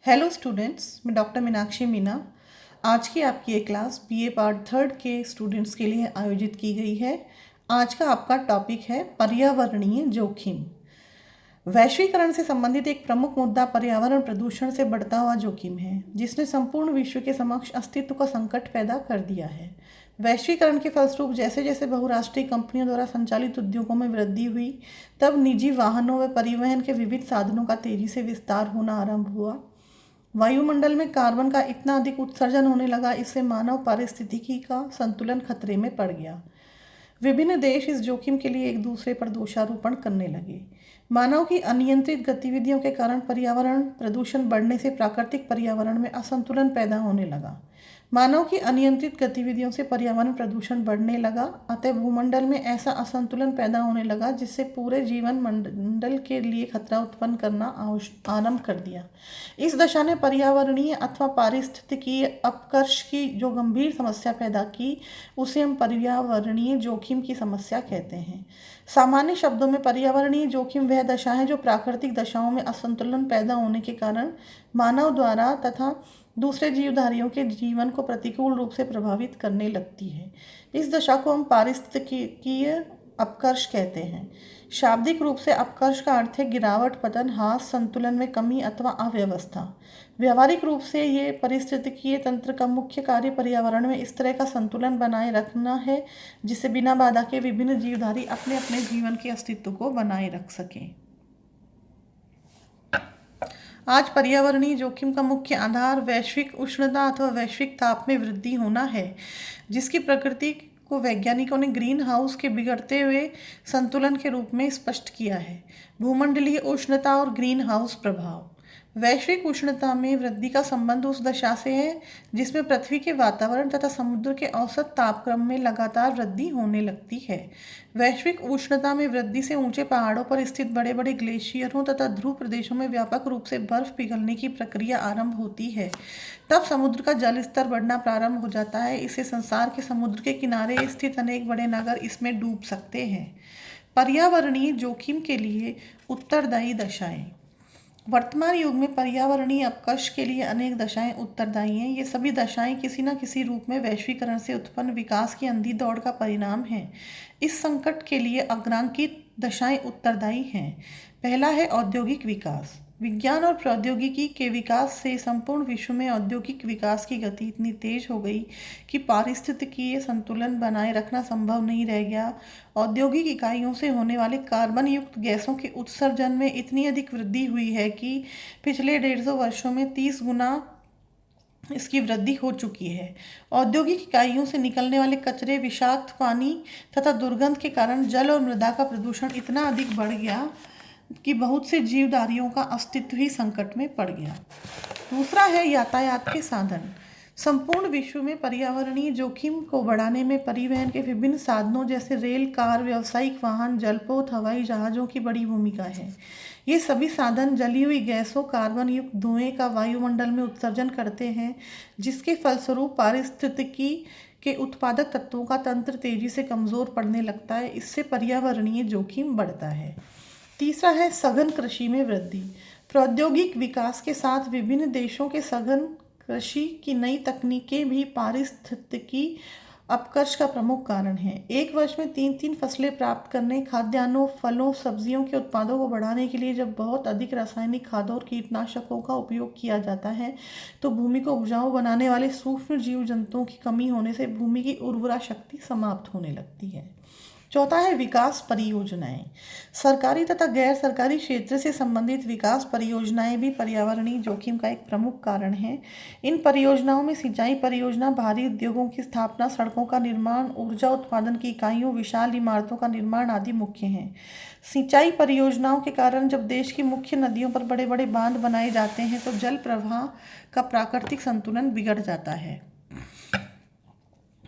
Hello students, मैं doctor Meenakshi Meena. आज की आपकी ये क्लास बीए पार्ट थर्ड के स्टूडेंट्स के लिए आयोजित की गई है। आज का आपका टॉपिक है पर्यावरणीय जोखिम। वैश्वीकरण से संबंधित एक प्रमुख मुद्दा पर्यावरण प्रदूषण से बढ़ता हुआ जोखिम है, जिसने संपूर्ण विश्व के समक्ष अस्तित्व का संकट पैदा कर दिया है। वैश्वीकरण के फलस्वरूप जैसे जैसे बहुराष्ट्रीय कंपनियों द्वारा संचालित उद्योगों में वृद्धि हुई, तब निजी वाहनों व परिवहन के विविध साधनों का तेजी से विस्तार होना आरंभ हुआ। वायुमंडल में कार्बन का इतना अधिक उत्सर्जन होने लगा, इससे मानव पारिस्थितिकी का संतुलन खतरे में पड़ गया। विभिन्न देश इस जोखिम के लिए एक दूसरे पर दोषारोपण करने लगे। मानव की अनियंत्रित गतिविधियों के कारण पर्यावरण प्रदूषण बढ़ने से प्राकृतिक पर्यावरण में असंतुलन पैदा होने लगा। मानव की अनियंत्रित गतिविधियों से पर्यावरण प्रदूषण बढ़ने लगा, अतः भूमंडल में ऐसा असंतुलन पैदा होने लगा जिससे पूरे जीवन मंडल के लिए खतरा उत्पन्न करना आरंभ कर दिया। इस दशा ने पर्यावरणीय अथवा पारिस्थितिकीय अपकर्ष की जो गंभीर समस्या पैदा की, उसे हम पर्यावरणीय जोखिम की समस्या कहते हैं। सामान्य शब्दों में पर्यावरणीय जोखिम वह दशा है जो प्राकृतिक दशाओं में असंतुलन पैदा होने के कारण मानव द्वारा तथा दूसरे जीवधारियों के जीवन को प्रतिकूल रूप से प्रभावित करने लगती है। इस दशा को हम पारिस्थितिकीय अपकर्ष कहते हैं। शाब्दिक रूप से अपकर्ष का अर्थ है गिरावट, पतन, ह्रास, संतुलन में कमी अथवा अव्यवस्था। व्यावहारिक रूप से ये पारिस्थितिकीय तंत्र का मुख्य कार्य पर्यावरण में इस तरह का संतुलन बनाए रखना है जिससे बिना बाधा के विभिन्न जीवधारी अपने अपने जीवन के अस्तित्व को बनाए रख सकें। आज पर्यावरणीय जोखिम का मुख्य आधार वैश्विक उष्णता अथवा वैश्विक ताप में वृद्धि होना है, जिसकी प्रकृति को वैज्ञानिकों ने ग्रीन हाउस के बिगड़ते हुए संतुलन के रूप में स्पष्ट किया है। भूमंडलीय उष्णता और ग्रीन हाउस प्रभाव। वैश्विक उष्णता में वृद्धि का संबंध उस दशा से है जिसमें पृथ्वी के वातावरण तथा समुद्र के औसत तापक्रम में लगातार वृद्धि होने लगती है। वैश्विक उष्णता में वृद्धि से ऊंचे पहाड़ों पर स्थित बड़े बड़े ग्लेशियरों तथा ध्रुव प्रदेशों में व्यापक रूप से बर्फ पिघलने की प्रक्रिया आरंभ होती है। तब समुद्र का जल स्तर बढ़ना प्रारंभ हो जाता है। इससे संसार के समुद्र के किनारे स्थित अनेक बड़े नगर इसमें डूब सकते हैं। पर्यावरणीय जोखिम के लिए उत्तरदायी दशाएं। वर्तमान युग में पर्यावरणीय अपकर्ष के लिए अनेक दशाएं उत्तरदायी हैं। ये सभी दशाएं किसी न किसी रूप में वैश्वीकरण से उत्पन्न विकास की अंधी दौड़ का परिणाम है। इस संकट के लिए अग्रांकित दशाएं उत्तरदायी हैं। पहला है औद्योगिक विकास। विज्ञान और प्रौद्योगिकी के विकास से संपूर्ण विश्व में औद्योगिक विकास की गति इतनी तेज हो गई कि पारिस्थितिकीय संतुलन बनाए रखना संभव नहीं रह गया। औद्योगिक इकाइयों से होने वाले कार्बन युक्त गैसों के उत्सर्जन में इतनी अधिक वृद्धि हुई है कि पिछले 150 वर्षों में 30 गुना इसकी वृद्धि हो चुकी है। औद्योगिक इकाइयों से निकलने वाले कचरे, विषाक्त पानी तथा दुर्गंध के कारण जल और मृदा का प्रदूषण इतना अधिक बढ़ गया कि बहुत से जीवधारियों का अस्तित्व ही संकट में पड़ गया। दूसरा है यातायात के साधन। संपूर्ण विश्व में पर्यावरणीय जोखिम को बढ़ाने में परिवहन के विभिन्न साधनों जैसे रेल, कार, व्यावसायिक वाहन, जलपोत, हवाई जहाज़ों की बड़ी भूमिका है। ये सभी साधन जली हुई गैसों, कार्बन युक्त धुएं का वायुमंडल में उत्सर्जन करते हैं, जिसके फलस्वरूप पारिस्थितिकी के उत्पादक तत्वों का तंत्र तेजी से कमज़ोर पड़ने लगता है। इससे पर्यावरणीय जोखिम बढ़ता है। तीसरा है सघन कृषि में वृद्धि। प्रौद्योगिक विकास के साथ विभिन्न देशों के सघन कृषि की नई तकनीकें भी पारिस्थितिकी अपकर्ष का प्रमुख कारण है। एक वर्ष में 3-3 फसलें प्राप्त करने, खाद्यान्नों, फलों, सब्जियों के उत्पादों को बढ़ाने के लिए जब बहुत अधिक रासायनिक खादों और कीटनाशकों का उपयोग किया जाता है, तो भूमि को उपजाऊ बनाने वाले सूक्ष्म जीव जंतुओं की कमी होने से भूमि की उर्वरा शक्ति समाप्त होने लगती है। चौथा है विकास परियोजनाएं। सरकारी तथा गैर सरकारी क्षेत्र से संबंधित विकास परियोजनाएं भी पर्यावरणीय जोखिम का एक प्रमुख कारण है। इन परियोजनाओं में सिंचाई परियोजना, भारी उद्योगों की स्थापना, सड़कों का निर्माण, ऊर्जा उत्पादन की इकाइयों, विशाल इमारतों का निर्माण आदि मुख्य हैं। सिंचाई परियोजनाओं के कारण जब देश की मुख्य नदियों पर बड़े बड़े बांध बनाए जाते हैं तो जल प्रवाह का प्राकृतिक संतुलन बिगड़ जाता है।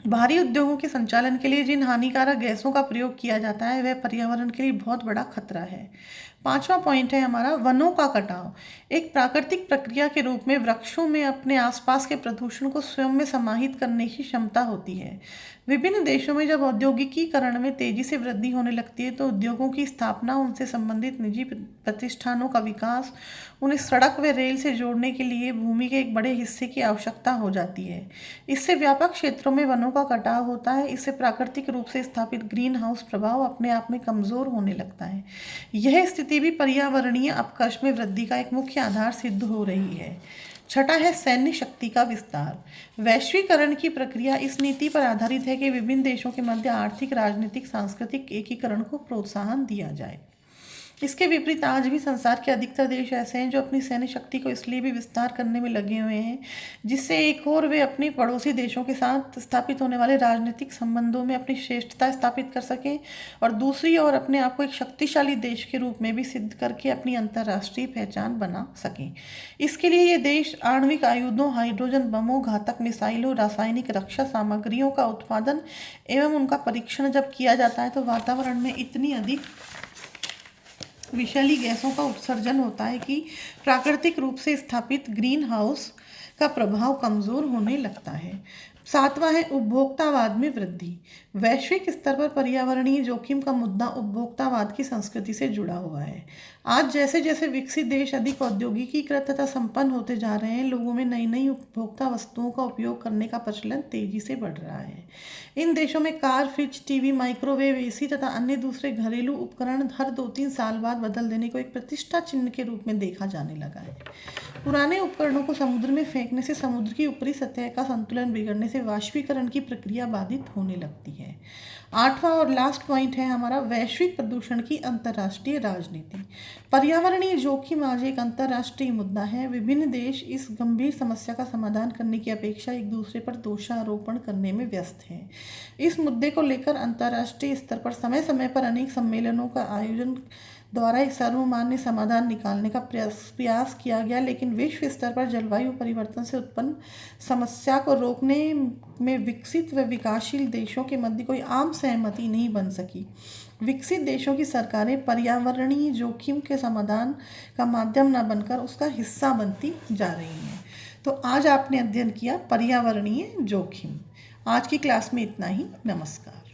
भारी उद्योगों के संचालन के लिए जिन हानिकारक गैसों का प्रयोग किया जाता है, वह पर्यावरण के लिए बहुत बड़ा खतरा है। 5वां पॉइंट है हमारा वनों का कटाव। एक प्राकृतिक प्रक्रिया के रूप में वृक्षों में अपने आसपास के प्रदूषण को स्वयं में समाहित करने की क्षमता होती है। विभिन्न देशों में जब औद्योगिकीकरण में तेजी से वृद्धि होने लगती है तो उद्योगों की स्थापना, उनसे संबंधित निजी प्रतिष्ठानों का विकास, उन्हें सड़क व रेल से जोड़ने के लिए भूमि के एक बड़े हिस्से की आवश्यकता हो जाती है। इससे व्यापक क्षेत्रों में वनों का कटाव होता है। इससे प्राकृतिक रूप से स्थापित ग्रीन हाउस प्रभाव अपने आप में कमजोर होने लगता है। यह स्थिति भी पर्यावरणीय अपकर्ष में वृद्धि का एक मुख्य आधार सिद्ध हो रही है। छठा है सैन्य शक्ति का विस्तार। वैश्वीकरण की प्रक्रिया इस नीति पर आधारित है कि विभिन्न देशों के मध्य आर्थिक, राजनीतिक, सांस्कृतिक एकीकरण को प्रोत्साहन दिया जाए। इसके विपरीत आज भी संसार के अधिकतर देश ऐसे हैं जो अपनी सैन्य शक्ति को इसलिए भी विस्तार करने में लगे हुए हैं जिससे एक और वे अपने पड़ोसी देशों के साथ स्थापित होने वाले राजनीतिक संबंधों में अपनी श्रेष्ठता स्थापित कर सकें और दूसरी ओर अपने आप को एक शक्तिशाली देश के रूप में भी सिद्ध करके अपनी अंतर्राष्ट्रीय पहचान बना सकें। इसके लिए ये देश आणविक आयुधों, हाइड्रोजन बमों, घातक मिसाइलों, रासायनिक रक्षा सामग्रियों का उत्पादन एवं उनका परीक्षण जब किया जाता है तो वातावरण में इतनी अधिक विषैली गैसों का उत्सर्जन होता है कि प्राकृतिक रूप से स्थापित ग्रीन हाउस का प्रभाव कमजोर होने लगता है। 7वां है उपभोक्तावाद में वृद्धि। वैश्विक स्तर पर पर्यावरणीय जोखिम का मुद्दा उपभोक्तावाद की संस्कृति से जुड़ा हुआ है। आज जैसे जैसे विकसित देश अधिक औद्योगिकीकृत तथा संपन्न होते जा रहे हैं, लोगों में नई नई उपभोक्ता वस्तुओं का उपयोग करने का प्रचलन तेजी से बढ़ रहा है। इन देशों में car, fridge, TV, microwave, AC तथा अन्य दूसरे घरेलू उपकरण हर 2-3 साल बाद बदल देने को एक प्रतिष्ठा चिन्ह के रूप में देखा जाने लगा है। पुराने उपकरणों को समुद्र में फेंकने से समुद्र की ऊपरी सतह का संतुलन बिगड़ने से वाष्पीकरण की प्रक्रिया बाधित होने लगती है। 8वां और लास्ट पॉइंट है हमारा वैश्विक प्रदूषण की अंतर्राष्ट्रीय राजनीति। पर्यावरणीय जोखिम आज एक अंतर्राष्ट्रीय मुद्दा है। विभिन्न देश इस गंभीर समस्या का समाधान करने की अपेक्षा एक दूसरे पर दोषारोपण करने में व्यस्त हैं। इस मुद्दे को लेकर अंतर्राष्ट्रीय स्तर पर समय समय पर अनेक सम्मेलनों का आयोजन द्वारा एक सर्वमान्य समाधान निकालने का प्रयास किया गया, लेकिन विश्व स्तर पर जलवायु परिवर्तन से उत्पन्न समस्या को रोकने में विकसित व विकासशील देशों के मध्य कोई आम सहमति नहीं बन सकी। विकसित देशों की सरकारें पर्यावरणीय जोखिम के समाधान का माध्यम न बनकर उसका हिस्सा बनती जा रही हैं। तो आज आपने अध्ययन किया पर्यावरणीय जोखिम। आज की क्लास में इतना ही। नमस्कार।